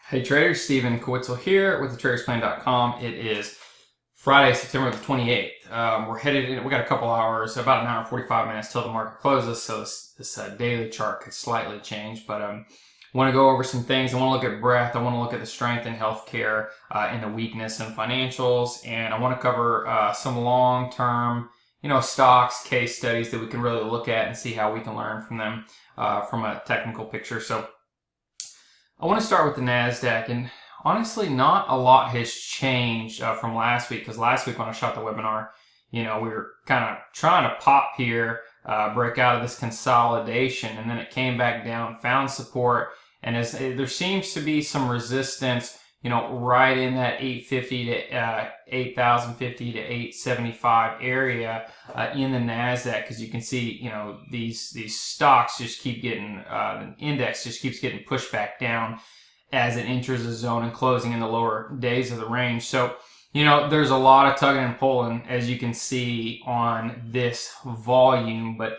Hey traders, Stephen Kowitzel here with thetradersplane.com. It is Friday, September the 28th. We're headed in, we got a couple hours, about an hour and 45 minutes till the market closes, so this daily chart could slightly change, but I want to go over some things. I want to look at breadth, I want to look at the strength in healthcare and the weakness in financials, and I want to cover some long-term stocks, case studies that we can really look at and see how we can learn from them from a technical picture. So I want to start with the Nasdaq, and honestly, not a lot has changed from last week, because last week when I shot the webinar, we were kind of trying to pop here, break out of this consolidation, and then it came back down, found support, and as there seems to be some resistance, right in that 850 to 8,050 to 875 area in the Nasdaq, because you can see, these stocks just keep getting, the index just keeps getting pushed back down as it enters the zone and closing in the lower days of the range. So, there's a lot of tugging and pulling, as you can see on this volume, but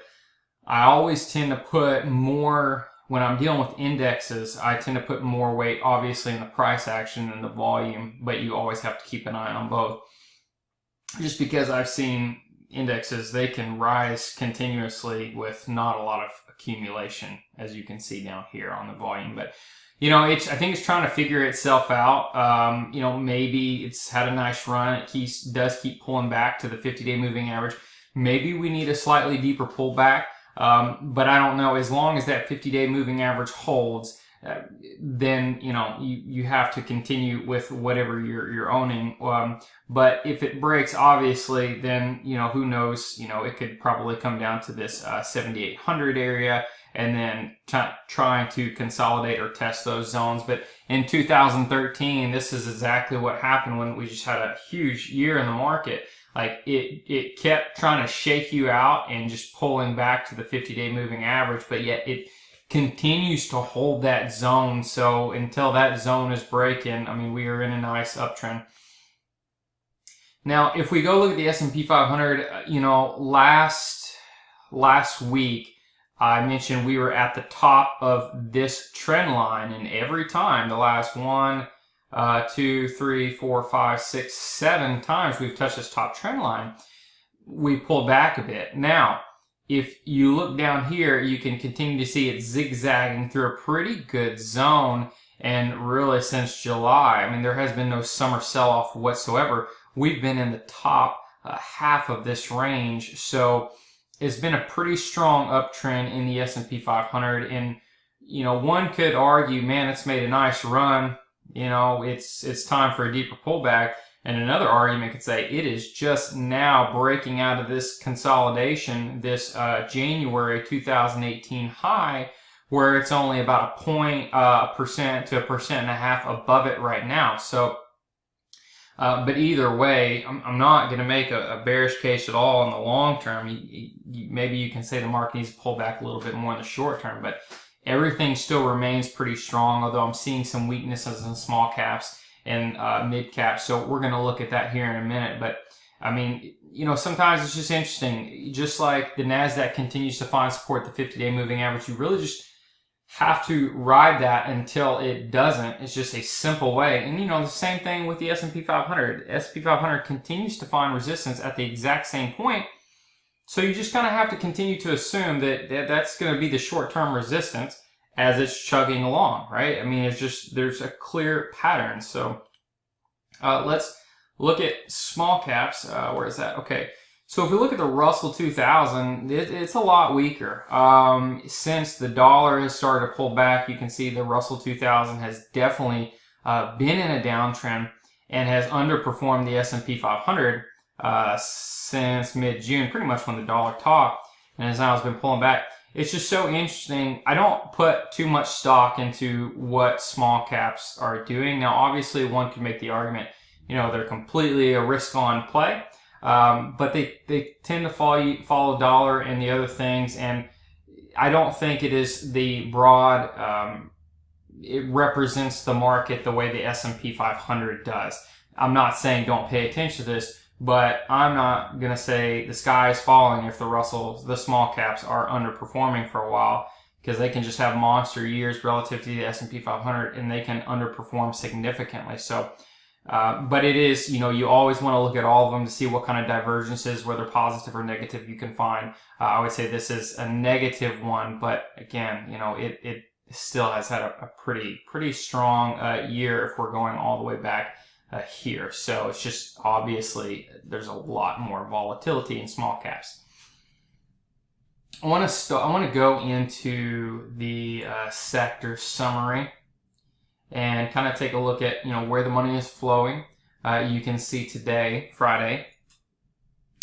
I always tend to put more, when I'm dealing with indexes, I tend to put more weight, obviously, in the price action than the volume, but you always have to keep an eye on both. Just because I've seen indexes, they can rise continuously with not a lot of accumulation, as you can see down here on the volume. But, I think it's trying to figure itself out. Maybe it's had a nice run. It does keep pulling back to the 50-day moving average. Maybe we need a slightly deeper pullback. But I don't know, as long as that 50-day moving average holds, then, you have to continue with whatever you're owning. But if it breaks, obviously, then, who knows, it could probably come down to this 7,800 area and then trying to consolidate or test those zones. But in 2013, this is exactly what happened when we just had a huge year in the market. Like it kept trying to shake you out and just pulling back to the 50-day moving average, but yet it continues to hold that zone. So until that zone is breaking, we are in a nice uptrend. Now, if we go look at the S&P 500, last week I mentioned we were at the top of this trend line, and every time the last 1, 2, 3, 4, 5, 6, 7 times we've touched this top trend line, we pulled back a bit. Now, if you look down here, you can continue to see it zigzagging through a pretty good zone, and really since July, there has been no summer sell-off whatsoever. We've been in the top half of this range, so it's been a pretty strong uptrend in the S&P 500, and one could argue, man, it's made a nice run. It's time for a deeper pullback. And another argument could say it is just now breaking out of this consolidation, this January 2018 high, where it's only about a percent to 1.5% above it right now. So, but either way, I'm not going to make a bearish case at all in the long term. Maybe you can say the market needs to pull back a little bit more in the short term, but everything still remains pretty strong, although I'm seeing some weaknesses in small caps and mid caps. So we're going to look at that here in a minute. But sometimes it's just interesting. Just like the Nasdaq continues to find support at the 50-day moving average, you really just have to ride that until it doesn't. It's just a simple way. And the same thing with the S&P 500. The S&P 500 continues to find resistance at the exact same point. So you just kind of have to continue to assume that that's going to be the short-term resistance as it's chugging along, right? It's just, there's a clear pattern. So let's look at small caps. Where is that? Okay. So if we look at the Russell 2000, it's a lot weaker. Since the dollar has started to pull back, you can see the Russell 2000 has definitely been in a downtrend and has underperformed the S&P 500 since mid-June, pretty much when the dollar topped, and as now it's been pulling back. It's just so interesting. I don't put too much stock into what small caps are doing. Now, obviously, one can make the argument, they're completely a risk-on play, but they tend to follow dollar and the other things, and I don't think it is the broad, it represents the market the way the S&P 500 does. I'm not saying don't pay attention to this, but I'm not going to say the sky is falling if the small caps are underperforming for a while, because they can just have monster years relative to the S&P 500 and they can underperform significantly. So, but it is, you always want to look at all of them to see what kind of divergences, whether positive or negative, you can find. I would say this is a negative one, but again, it still has had a pretty strong year if we're going all the way back here. So it's just obviously there's a lot more volatility in small caps. I want to go into the sector summary and kind of take a look at where the money is flowing. You can see today, Friday,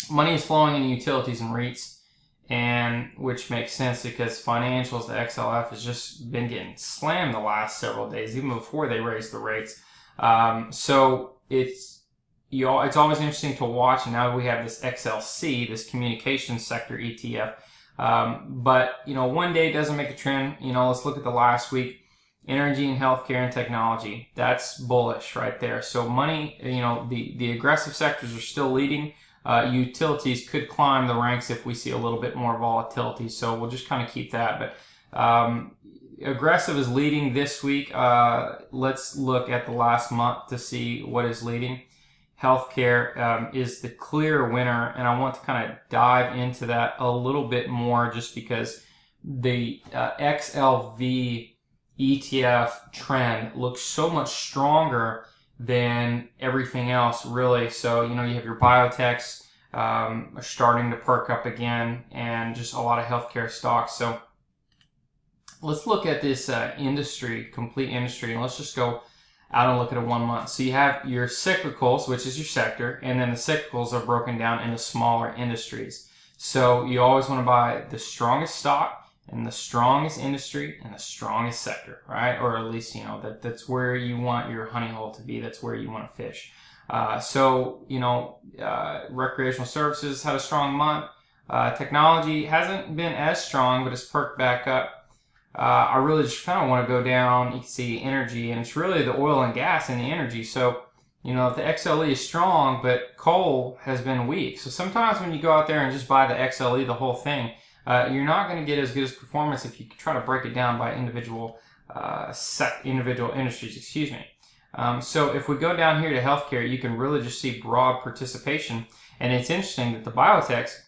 money is flowing in utilities and REITs, and which makes sense because financials, the XLF, has just been getting slammed the last several days, even before they raised the rates. So it's always interesting to watch. And now we have this XLC, this communications sector ETF. But one day doesn't make a trend. Let's look at the last week. Energy and healthcare and technology. That's bullish right there. So money, the aggressive sectors are still leading. Utilities could climb the ranks if we see a little bit more volatility. So we'll just kind of keep that. But aggressive is leading this week. Let's look at the last month to see what is leading. Healthcare is the clear winner, and I want to kind of dive into that a little bit more just because the XLV ETF trend looks so much stronger than everything else, really. So, you have your biotechs are starting to perk up again, and just a lot of healthcare stocks. So let's look at this complete industry, and let's just go out and look at a 1 month. So you have your cyclicals, which is your sector, and then the cyclicals are broken down into smaller industries. So you always want to buy the strongest stock and the strongest industry and the strongest sector, right? Or at least, that's where you want your honey hole to be. That's where you want to fish. Recreational services had a strong month. Technology hasn't been as strong, but it's perked back up. I really just kind of want to go down. You can see energy, and it's really the oil and gas and the energy. So, the XLE is strong, but coal has been weak. So sometimes when you go out there and just buy the XLE, the whole thing, you're not going to get as good as performance if you try to break it down by individual industries. So if we go down here to healthcare, you can really just see broad participation. And it's interesting that the biotechs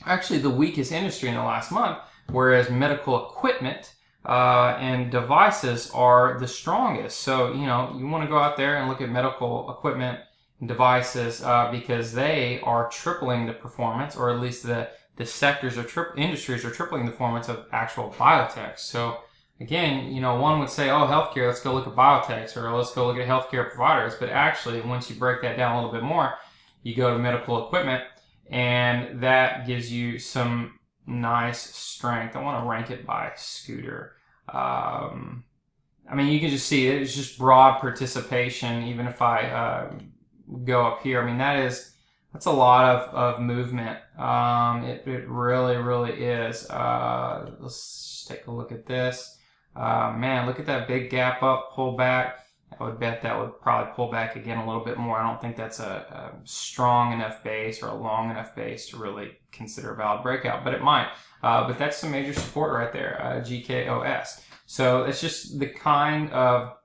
are actually the weakest industry in the last month, whereas medical equipment and devices are the strongest. So, you want to go out there and look at medical equipment and devices because they are tripling the performance, or at least the sectors or industries are tripling the performance of actual biotechs. So again, one would say, oh, healthcare, let's go look at biotechs, or let's go look at healthcare providers. But actually, once you break that down a little bit more, you go to medical equipment, and that gives you some nice strength. I want to rank it by scooter. You can just see it's just broad participation. Even if I go up here, that's a lot of movement. It really is. Let's take a look at this. Look at that big gap up, pull back. I would bet that would probably pull back again a little bit more. I don't think that's a strong enough base or a long enough base to really consider a valid breakout, but it might. But that's some major support right there, GKOS. So it's just the kind of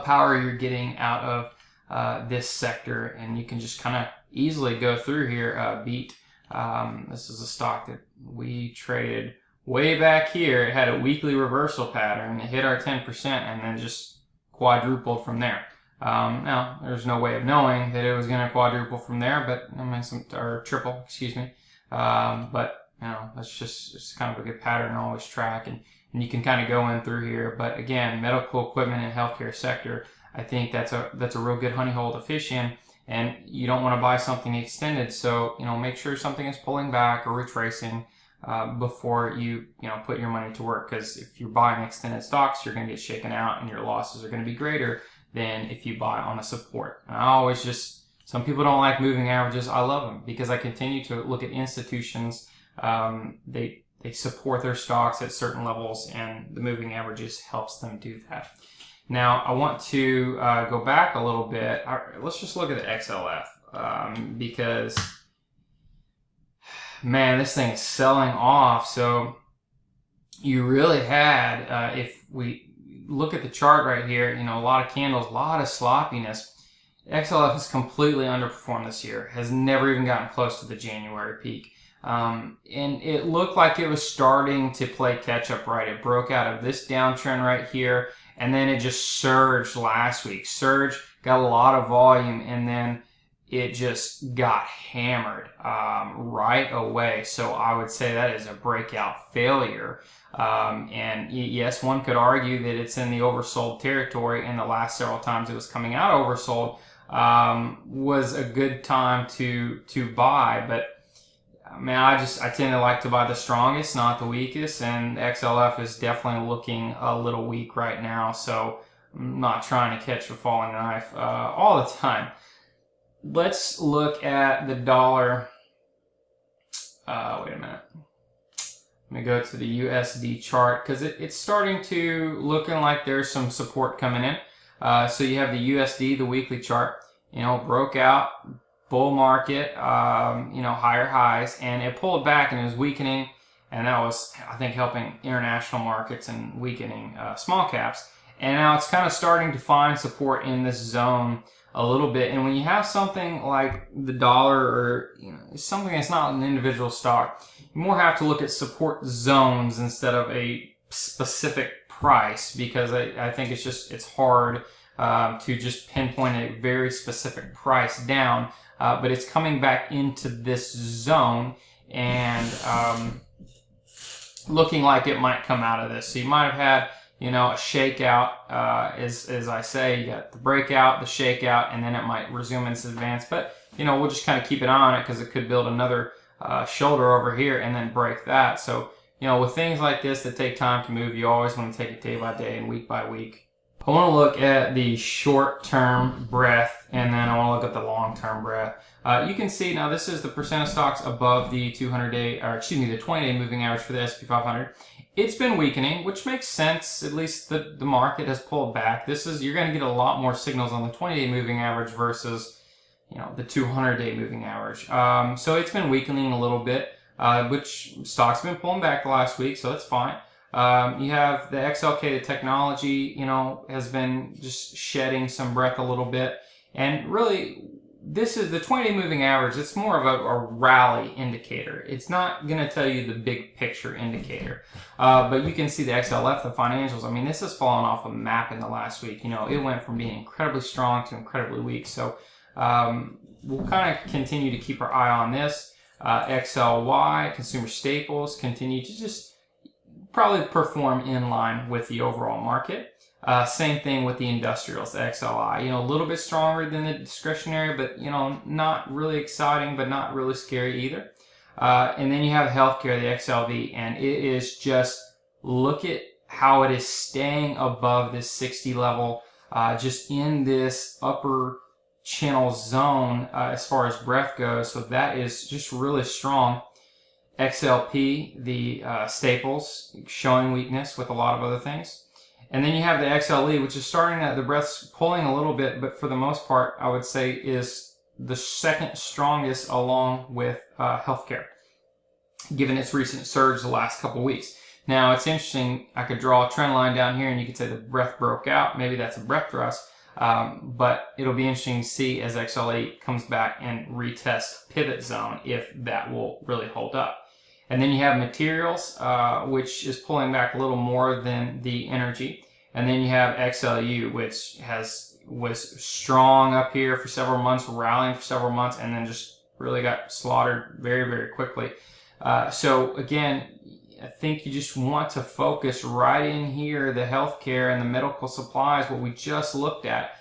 power you're getting out of this sector, and you can just kind of easily go through here. Beat. This is a stock that we traded way back here. It had a weekly reversal pattern. It hit our 10% and then just quadrupled from there. Now, there's no way of knowing that it was going to quadruple from there, but or triple, excuse me. That's just kind of a good pattern to always track, and you can kind of go in through here. But again, medical equipment and healthcare sector, I think that's a real good honey hole to fish in, and you don't want to buy something extended. So, make sure something is pulling back or retracing before you put your money to work, because if you're buying extended stocks, you're going to get shaken out and your losses are going to be greater than if you buy on a support. And some people don't like moving averages. I love them because I continue to look at institutions. They support their stocks at certain levels, and the moving averages helps them do that. Now, I want to go back a little bit. Let's just look at the XLF because, man, this thing is selling off. So you really had, if we look at the chart right here, you know, a lot of candles, a lot of sloppiness. XLF has completely underperformed this year, has never even gotten close to the January peak. And it looked like it was starting to play catch up, right? It broke out of this downtrend right here, and then it just surged last week. Surged, got a lot of volume, and then it just got hammered right away. So I would say that is a breakout failure. And yes, one could argue that it's in the oversold territory, and the last several times it was coming out oversold was a good time to buy. But I mean, I tend to like to buy the strongest, not the weakest, and XLF is definitely looking a little weak right now. So I'm not trying to catch a falling knife all the time. Let's look at the dollar. Wait a minute. Let me go to the USD chart, because it's starting to looking like there's some support coming in. So you have the USD, the weekly chart, you know, broke out, bull market, you know, higher highs, and it pulled back and it was weakening, and that was, I think, helping international markets and weakening small caps. And now it's kind of starting to find support in this zone a little bit. And when you have something like the dollar, or you know, something that's not an individual stock, you more have to look at support zones instead of a specific price, because I think it's hard to just pinpoint a very specific price down. But it's coming back into this zone and looking like it might come out of this. So you might have had, you know, a shakeout, as I say. You got the breakout, the shakeout, and then it might resume its advance. But, you know, we'll just kind of keep an eye on it, because it could build another shoulder over here and then break that. So, you know, with things like this that take time to move, you always want to take it day by day and week by week. I want to look at the short-term breadth, and then I want to look at the long-term breadth. You can see now this is the percent of stocks above the 200-day, or excuse me, the 20-day moving average for the S&P 500. It's been weakening, which makes sense. At least the market has pulled back. You're going to get a lot more signals on the 20-day moving average versus, you know, the 200-day moving average. So it's been weakening a little bit, which stocks have been pulling back the last week, so that's fine. You have the XLK, the technology, you know, has been just shedding some breath a little bit. And really, this is the 20-day moving average. It's more of a rally indicator. It's not going to tell you the big picture indicator. But you can see the XLF, the financials. I mean, this has fallen off a map in the last week. You know, it went from being incredibly strong to incredibly weak. So we'll kind of continue to keep our eye on this. XLY, consumer staples, continue to just probably perform in line with the overall market. Same thing with the industrials, the XLI. You know, a little bit stronger than the discretionary, but, you know, not really exciting, but not really scary either. And then you have healthcare, the XLV, and it is just, look at how it is staying above this 60 level, just in this upper channel zone as far as breadth goes. So that is just really strong. XLP, the staples, showing weakness with a lot of other things. And then you have the XLE, which is starting at the breath's pulling a little bit, but for the most part, I would say is the second strongest, along with healthcare, given its recent surge the last couple weeks. Now, it's interesting. I could draw a trend line down here, and you could say the breath broke out. Maybe that's a breath thrust. But it'll be interesting to see as XLE comes back and retests pivot zone, if that will really hold up. And then you have materials, which is pulling back a little more than the energy. And then you have XLU, which was strong up here for several months, rallying for several months, and then just really got slaughtered very, very quickly. So again, I think you just want to focus right in here, the healthcare and the medical supplies, what we just looked at,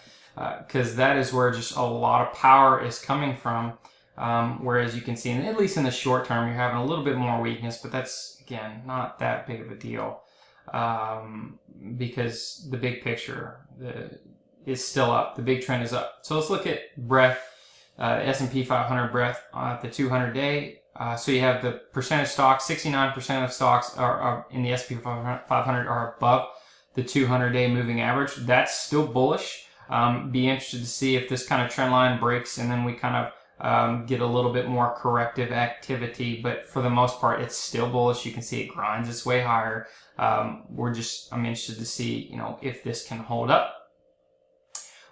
because that is where just a lot of power is coming from. Whereas you can see, at least in the short term, you're having a little bit more weakness, but that's, again, not that big of a deal, because the big picture is still up. The big trend is up. So let's look at breadth, S&P 500 breadth at the 200-day. So you have the percentage stocks, 69% of stocks are in the S&P 500 are above the 200-day moving average. That's still bullish. Be interested to see if this kind of trend line breaks, and then we kind of get a little bit more corrective activity, but for the most part, it's still bullish. You can see it grinds its way higher. I'm interested to see, if this can hold up.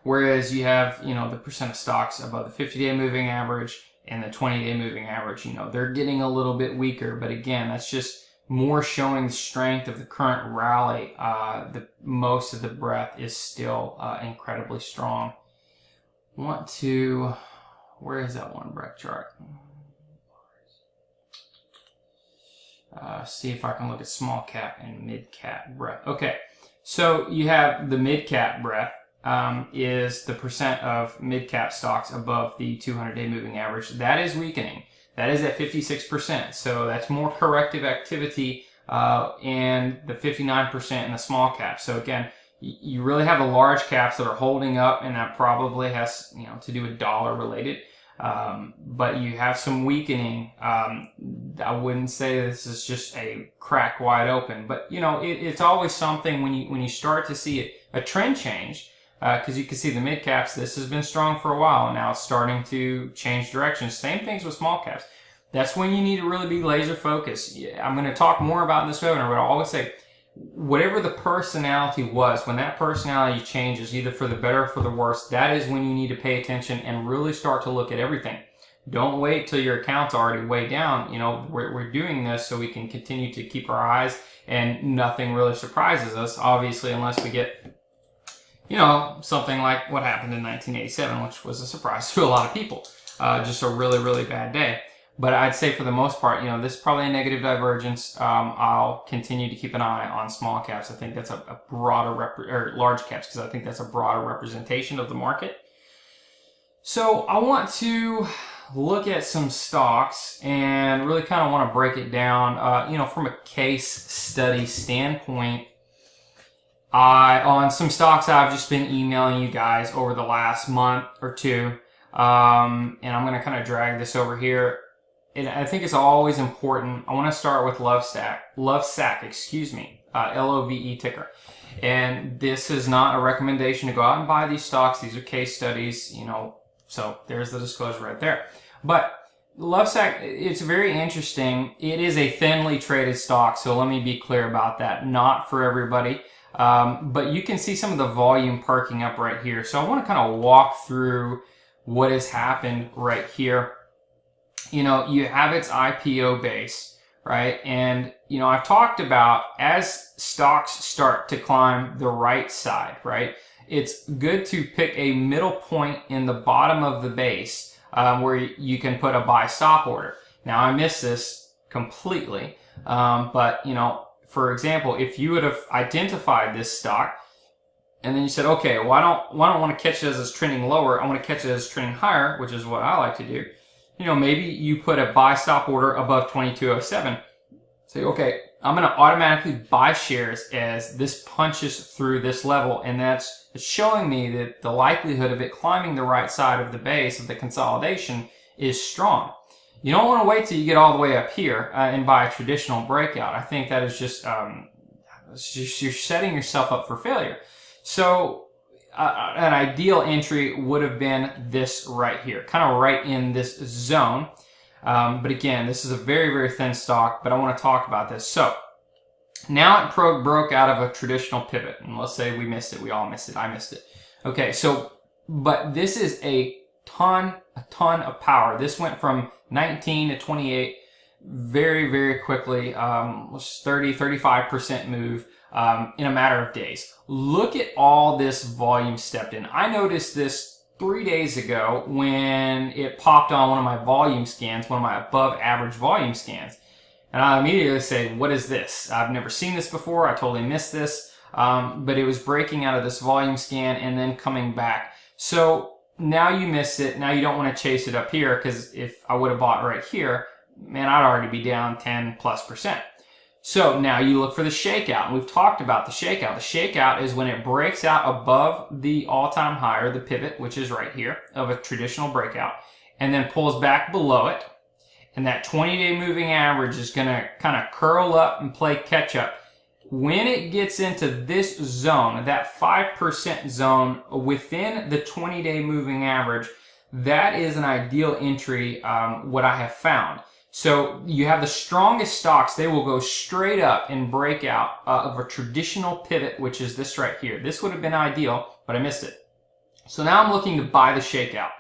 Whereas you have, the percent of stocks above the 50-day moving average and the 20-day moving average, they're getting a little bit weaker. But again, that's just more showing the strength of the current rally. Most of the breadth is still incredibly strong. Where is that one breadth chart? See if I can look at small cap and mid cap breadth. Okay, so you have the mid cap breadth. Is the percent of mid-cap stocks above the 200-day moving average. That is weakening. That is at 56%. So that's more corrective activity, and the 59% in the small cap. So again, you really have the large caps that are holding up, and that probably has to do with dollar related. But you have some weakening. I wouldn't say this is just a crack wide open, but it's always something when you start to see a trend change. Because you can see the mid caps, this has been strong for a while, and now it's starting to change direction. Same things with small caps. That's when you need to really be laser focused. I'm going to talk more about in this webinar, but I always say, whatever the personality was, when that personality changes, either for the better or for the worse, that is when you need to pay attention and really start to look at everything. Don't wait till your account's already way down. We're doing this so we can continue to keep our eyes and nothing really surprises us, obviously, unless we get something like what happened in 1987, which was a surprise to a lot of people. Just a really, really bad day. But I'd say for the most part, this is probably a negative divergence. I'll continue to keep an eye on small caps. I think that's a broader, or large caps, because I think that's a broader representation of the market. So I want to look at some stocks and really kind of want to break it down, from a case study standpoint. On some stocks I've just been emailing you guys over the last month or two, and I'm going to kind of drag this over here. And I think it's always important. I want to start with Lovesac, LOVE ticker. And this is not a recommendation to go out and buy these stocks. These are case studies, so there's the disclosure right there. But Lovesac, it's very interesting. It is a thinly traded stock, so let me be clear about that. Not for everybody. But you can see some of the volume perking up right here. So I want to kind of walk through what has happened right here. You have its IPO base, right? And, I've talked about as stocks start to climb the right side, right? It's good to pick a middle point in the bottom of the base, where you can put a buy stop order. Now I missed this completely. But, for example, if you would have identified this stock and then you said, okay, well, I don't want to catch it as it's trending lower. I want to catch it as it's trending higher, which is what I like to do. Maybe you put a buy stop order above 2207. Say, okay, I'm going to automatically buy shares as this punches through this level. And it's showing me that the likelihood of it climbing the right side of the base of the consolidation is strong. You don't want to wait till you get all the way up here and buy a traditional breakout. I think that is just, you're setting yourself up for failure. So an ideal entry would have been this right here, kind of right in this zone. But again, this is a very, very thin stock, but I want to talk about this. So now it broke out of a traditional pivot, and let's say we missed it. We all missed it. I missed it. Okay, so, but this is a ton of power. This went from 19 to 28 very, very quickly. 35% move in a matter of days. Look at all this volume stepped in. I noticed this 3 days ago when it popped on one of my volume scans, one of my above average volume scans. And I immediately said, what is this? I've never seen this before. I totally missed this. But it was breaking out of this volume scan and then coming back. So now you missed it. Now you don't want to chase it up here, because if I would have bought right here, man, I'd already be down 10+%. So now you look for the shakeout. We've talked about the shakeout. The shakeout is when it breaks out above the all-time high, or the pivot, which is right here, of a traditional breakout, and then pulls back below it. And that 20-day moving average is going to kind of curl up and play catch-up. When it gets into this zone, that 5% zone within the 20-day moving average, that is an ideal entry, what I have found. So you have the strongest stocks, they will go straight up and break out of a traditional pivot, which is this right here. This would have been ideal, but I missed it. So now I'm looking to buy the shakeout.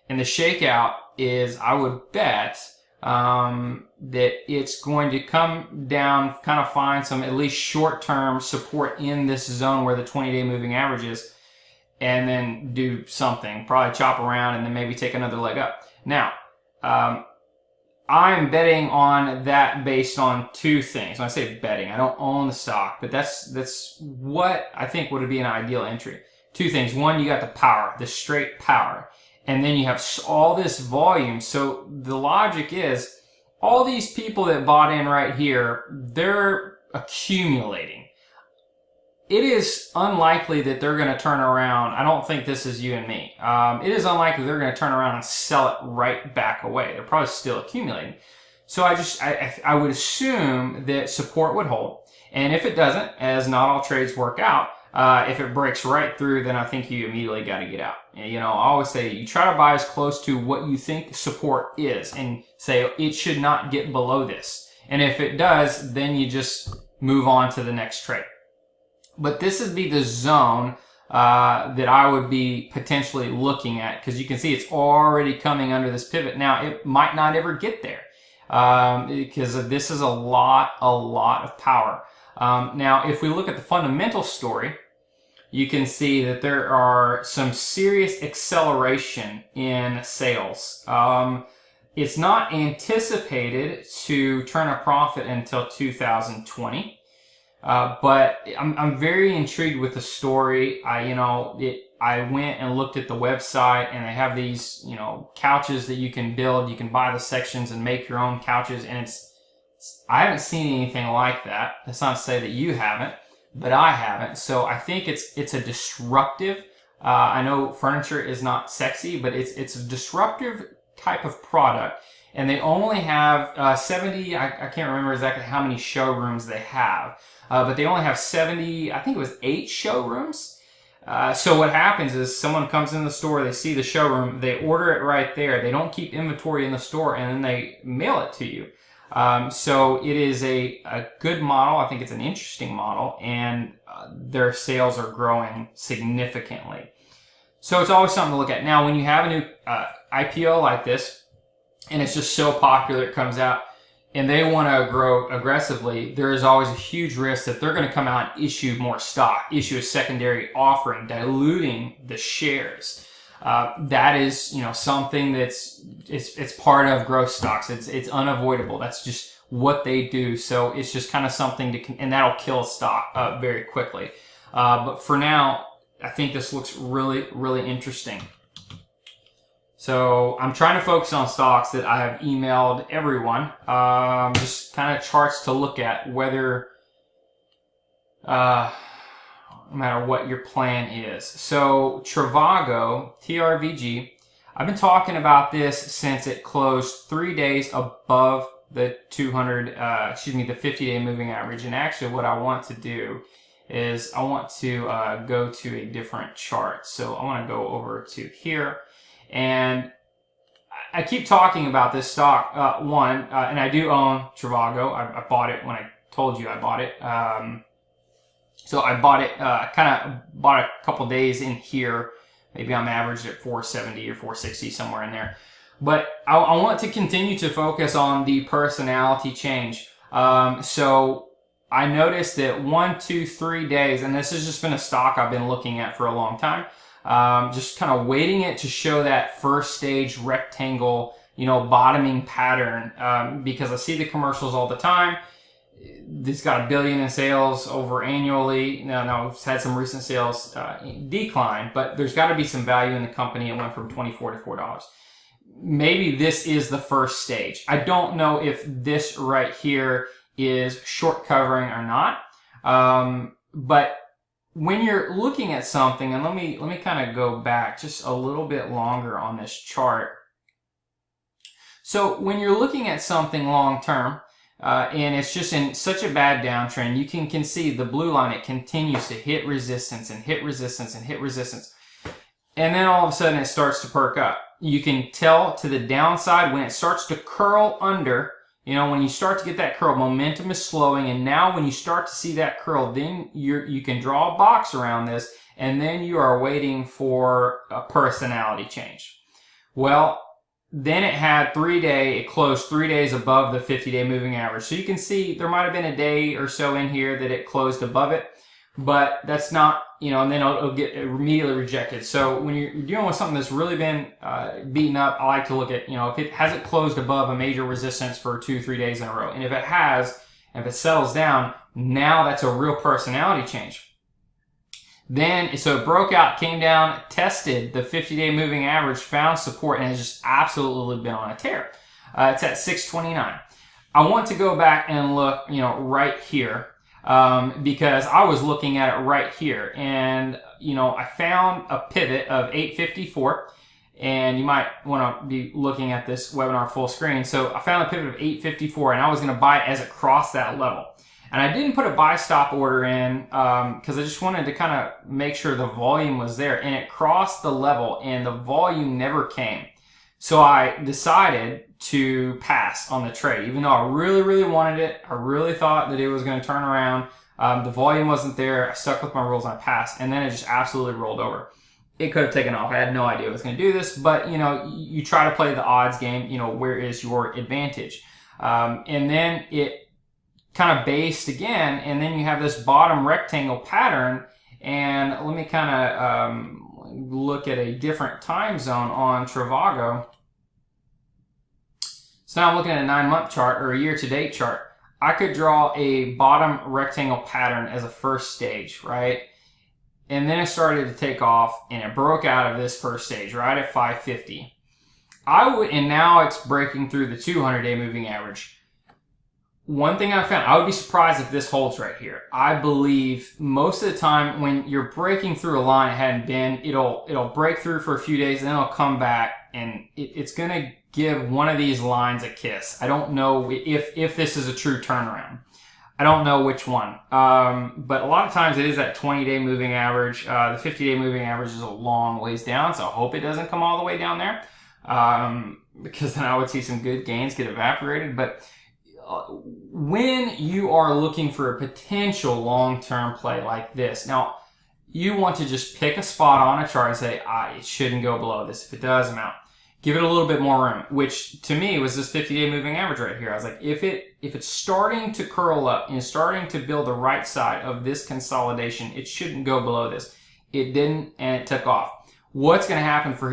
And the shakeout is, I would bet, that it's going to come down, kind of find some at least short-term support in this zone where the 20-day moving average is, and then do something, probably chop around and then maybe take another leg up. Now, I'm betting on that based on two things. When I say betting, I don't own the stock, but that's what I think would be an ideal entry. Two things. One, you got the power, the straight power. And then you have all this volume. So the logic is, all these people that bought in right here, they're accumulating. It is unlikely that they're going to turn around. I don't think this is you and me. It is unlikely they're going to turn around and sell it right back away. They're probably still accumulating. So I would assume that support would hold. And if it doesn't, as not all trades work out, if it breaks right through, then I think you immediately got to get out. You know, I always say you try to buy as close to what you think support is and say it should not get below this. And if it does, then you just move on to the next trade. But this would be the zone that I would be potentially looking at, because you can see it's already coming under this pivot. Now, it might not ever get there because this is a lot of power. Now, if we look at the fundamental story, you can see that there are some serious acceleration in sales. It's not anticipated to turn a profit until 2020. But I'm very intrigued with the story. I went and looked at the website, and they have these, couches that you can build. You can buy the sections and make your own couches, and I haven't seen anything like that. That's not to say that you haven't, but I haven't. So I think it's a disruptive. I know furniture is not sexy, but it's a disruptive type of product. And they only have 70. I can't remember exactly how many showrooms they have. But they only have 70, I think it was 8 showrooms. So what happens is someone comes in the store, they see the showroom, they order it right there. They don't keep inventory in the store, and then they mail it to you. So it is a good model. I think it's an interesting model, and their sales are growing significantly. So it's always something to look at. Now, when you have a new IPO like this, and it's just so popular, it comes out, and they want to grow aggressively, there is always a huge risk that they're going to come out and issue more stock, issue a secondary offering, diluting the shares. That is, something it's part of growth stocks. It's unavoidable. That's just what they do. So it's just kind of something and that'll kill stock very quickly. But for now, I think this looks really, really interesting. So I'm trying to focus on stocks that I have emailed everyone, just kind of charts to look at, whether, no matter what your plan is. So Trivago, TRVG, I've been talking about this since it closed 3 days above the 50-day moving average. And actually what I want to do is I want to go to a different chart. So I want to go over to here. And I keep talking about this stock, and I do own Trivago. I bought it when I told you I bought it. So I bought it, kind of bought a couple days in here. Maybe I'm averaged at 470 or 460, somewhere in there. But I want to continue to focus on the personality change. So I noticed that 1, 2, 3 days, and this has just been a stock I've been looking at for a long time. Just kind of waiting it to show that first stage rectangle, bottoming pattern, because I see the commercials all the time. It's got $1 billion in sales over annually. Now it's had some recent sales decline, but there's got to be some value in the company. It went from $24 to $4. Maybe this is the first stage. I don't know if this right here is short covering or not, but when you're looking at something, and let me kind of go back just a little bit longer on this chart. So when you're looking at something long term, and it's just in such a bad downtrend, you can see the blue line, it continues to hit resistance and hit resistance and hit resistance. And then all of a sudden it starts to perk up. you can tell to the downside when it starts to curl under. You know, when you start to get that curl, momentum is slowing, and now when you start to see that curl, then you can draw a box around this, and then you are waiting for a personality change. Well, then it had it closed 3 days above the 50-day moving average. So you can see there might have been a day or so in here that it closed above it, but that's not, you know, and then it'll get immediately rejected. So when you're dealing with something that's really been beaten up, I like to look at, you know, if it hasn't closed above a major resistance for 2-3 days in a row. And if it has, if it settles down, now that's a real personality change. Then, so it broke out, came down, tested the 50-day moving average, found support, and has just absolutely been on a tear. It's at 629. I want to go back and look, you know, right here. Because I was looking at it right here, and you know, I found a pivot of 854, and you might want to be looking at this webinar full screen. So I found a pivot of 854, and I was going to buy it as it crossed that level. And I didn't put a buy stop order in because I just wanted to kind of make sure the volume was there, and it crossed the level, and the volume never came. So I decided to pass on the trade, even though I really, really wanted it. I really thought that it was going to turn around. The volume wasn't there. I stuck with my rules and I passed, and then it just absolutely rolled over. It could have taken off. I had no idea it was going to do this, but you know, you try to play the odds game. You know, where is your advantage? And then it kind of based again, and then you have this bottom rectangle pattern. And let me kind of look at a different time zone on Trivago. So now I'm looking at a 9-month chart or a year-to-date chart. I could draw a bottom rectangle pattern as a first stage, right? And then it started to take off, and it broke out of this first stage right at 550. And now it's breaking through the 200-day moving average. One thing I found, I would be surprised if this holds right here. I believe most of the time when you're breaking through a line it hadn't been, it'll break through for a few days, and then it'll come back, and it's going to give one of these lines a kiss. I don't know if this is a true turnaround. I don't know which one. But a lot of times it is that 20-day moving average. The 50-day moving average is a long ways down, so I hope it doesn't come all the way down there. Because then I would see some good gains get evaporated. But when you are looking for a potential long-term play like this, now you want to just pick a spot on a chart and say, it shouldn't go below this. If it does, I'm out. Give it a little bit more room, which to me was this 50-day moving average right here. I was like, if it's starting to curl up and starting to build the right side of this consolidation, it shouldn't go below this. It didn't, and it took off. What's going to happen from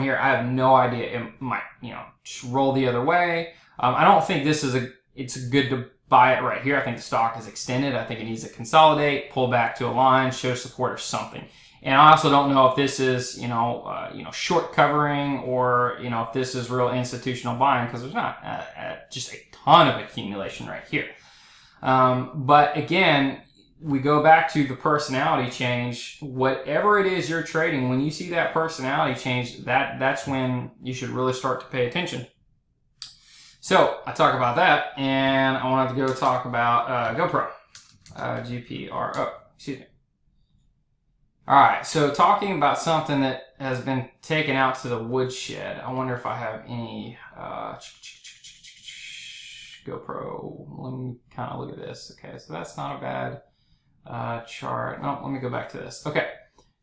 here? I have no idea. It might, you know, just roll the other way. I don't think this is it's good to buy it right here. I think the stock is extended. I think it needs to consolidate, pull back to a line, show support or something. And I also don't know if this is, short covering, or, if this is real institutional buying, because there's not just a ton of accumulation right here. But again, we go back to the personality change. Whatever it is you're trading, when you see that personality change, that's when you should really start to pay attention. So I talk about that, and I wanted to go talk about GoPro, GPRO. Excuse me. All right, so talking about something that has been taken out to the woodshed. I wonder if I have any GoPro. Let me kind of look at this. Okay, so that's not a bad chart. No, let me go back to this. Okay,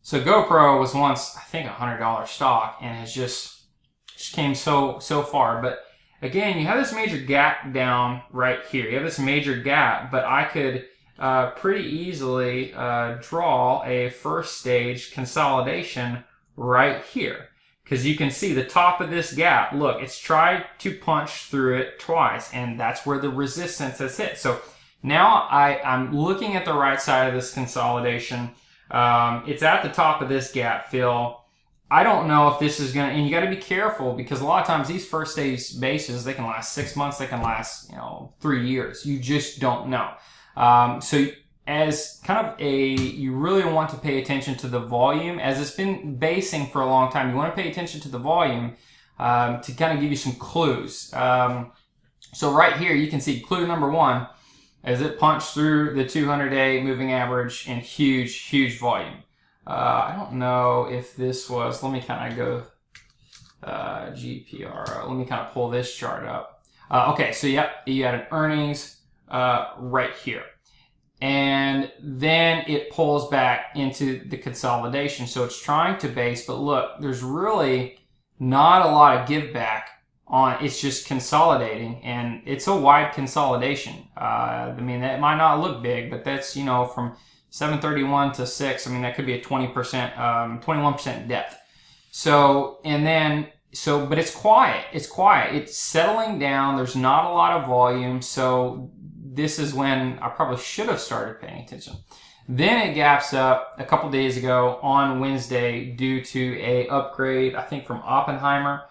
so GoPro was once, I think, $100 stock, and it's just came so far. But again, you have this major gap down right here. You have this major gap, but I could pretty easily draw a first stage consolidation right here, because you can see the top of this gap. Look, it's tried to punch through it twice, and that's where the resistance has hit. So now I'm looking at the right side of this consolidation. It's at the top of this gap fill. I don't know if this is going to, and you got to be careful, because a lot of times these first stage bases, they can last 6 months, they can last 3 years. You just don't know. So as kind of you really want to pay attention to the volume, as it's been basing for a long time. You want to pay attention to the volume to kind of give you some clues. So right here, you can see clue number one, as it punched through the 200-day moving average in huge volume. I don't know if this was, let me kind of go GPRO. Let me kind of pull this chart up. Okay, so yep, you had an earnings right here. And then it pulls back into the consolidation. So it's trying to base, but look, there's really not a lot of give back on, it's just consolidating, and it's a wide consolidation. I mean, that might not look big, but that's, you know, from 731 to 6, I mean, that could be a 20%, 21% depth. So, and then, so, but it's quiet. It's quiet. It's settling down. There's not a lot of volume. So this is when I probably should have started paying attention. Then it gaps up a couple days ago on Wednesday due to a upgrade, I think, from Oppenheimer.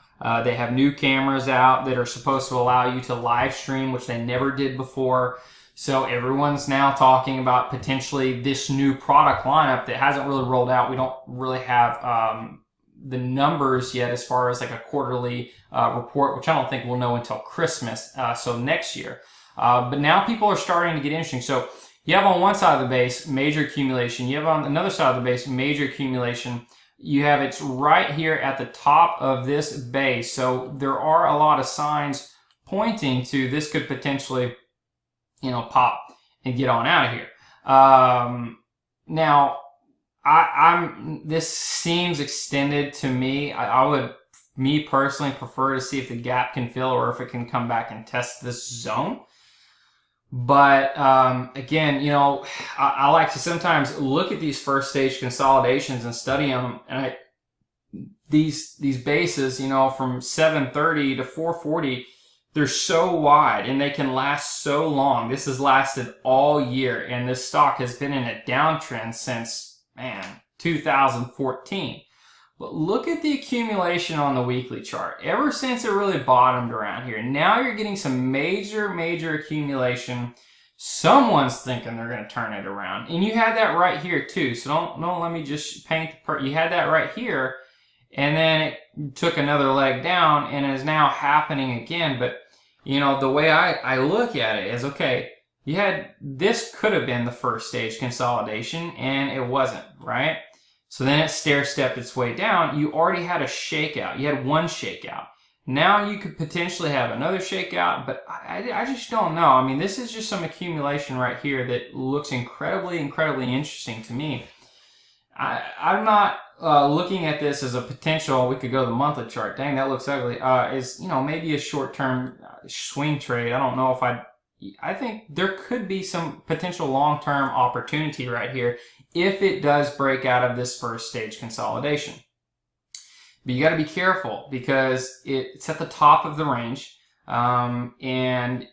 They have new cameras out that are supposed to allow you to live stream, which they never did before. So everyone's now talking about potentially this new product lineup that hasn't really rolled out. We don't really have the numbers yet as far as like a quarterly report, which I don't think we'll know until Christmas, so next year. But now people are starting to get interesting. So you have on one side of the base, major accumulation. You have on another side of the base, major accumulation. You have it's right here at the top of this base. So there are a lot of signs pointing to this could potentially, you know, pop and get on out of here. Now, this seems extended to me. I would, me personally, prefer to see if the gap can fill or if it can come back and test this zone. But again, you know, I like to sometimes look at these first stage consolidations and study them. And these bases, you know, from 730 to 440, they're so wide and they can last so long. This has lasted all year, and this stock has been in a downtrend since, man, 2014. But look at the accumulation on the weekly chart. Ever since it really bottomed around here, now you're getting some major accumulation. Someone's thinking they're going to turn it around. And you had that right here too. So don't let me just paint the part. You had that right here, and then it took another leg down and is now happening again. But, you know, the way I look at it is, okay, you had, this could have been the first stage consolidation, and it wasn't, right? So then it stair-stepped its way down. You already had a shakeout. You had one shakeout. Now you could potentially have another shakeout, but I just don't know. I mean, this is just some accumulation right here that looks incredibly interesting to me. I'm not looking at this as a potential, we could go to the monthly chart. Dang, that looks ugly. Is, you know, maybe a short-term swing trade. I don't know if I think there could be some potential long-term opportunity right here if it does break out of this first stage consolidation. But you got to be careful because it's at the top of the range, and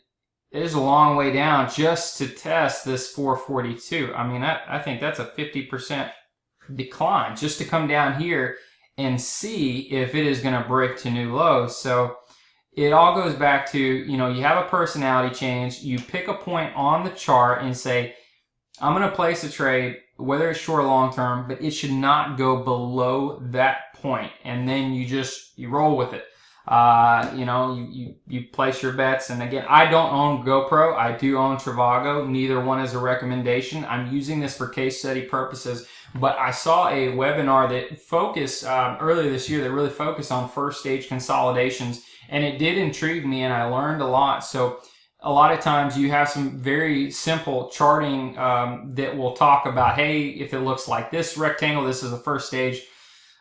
it is a long way down just to test this 442. I mean, I think that's a 50% decline just to come down here and see if it is going to break to new lows. So it all goes back to, you know, you have a personality change. You pick a point on the chart and say, I'm going to place a trade, whether it's short or long term, but it should not go below that point. And then you roll with it. You know, you place your bets. And again, I don't own GoPro. I do own Trivago. Neither one is a recommendation. I'm using this for case study purposes. But I saw a webinar that focused earlier this year that really focused on first stage consolidations. And it did intrigue me, and I learned a lot. So a lot of times you have some very simple charting that will talk about, hey, if it looks like this rectangle, this is the first stage.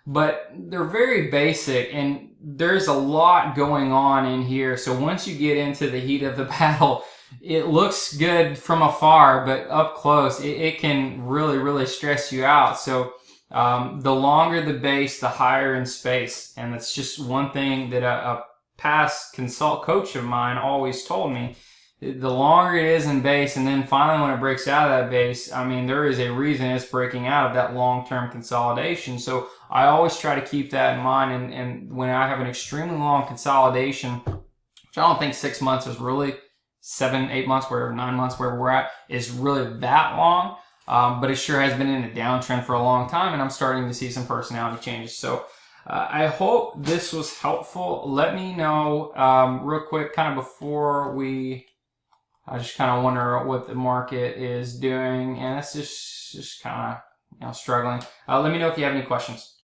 But they're very basic, and there's a lot going on in here. So once you get into the heat of the battle, it looks good from afar, but up close, it can really stress you out. So the longer the base, the higher in space. And that's just one thing that a past coach of mine always told me. The longer it is in base, and then finally when it breaks out of that base, I mean, there is a reason it's breaking out of that long-term consolidation. So I always try to keep that in mind. And when I have an extremely long consolidation, which I don't think 6 months is really 7, 8 months, where 9 months, where we're at, is really that long. But it sure has been in a downtrend for a long time, and I'm starting to see some personality changes. So I hope this was helpful. Let me know real quick, kind of before we... I just kind of wonder what the market is doing, and it's just kind of, you know, struggling. Let me know if you have any questions.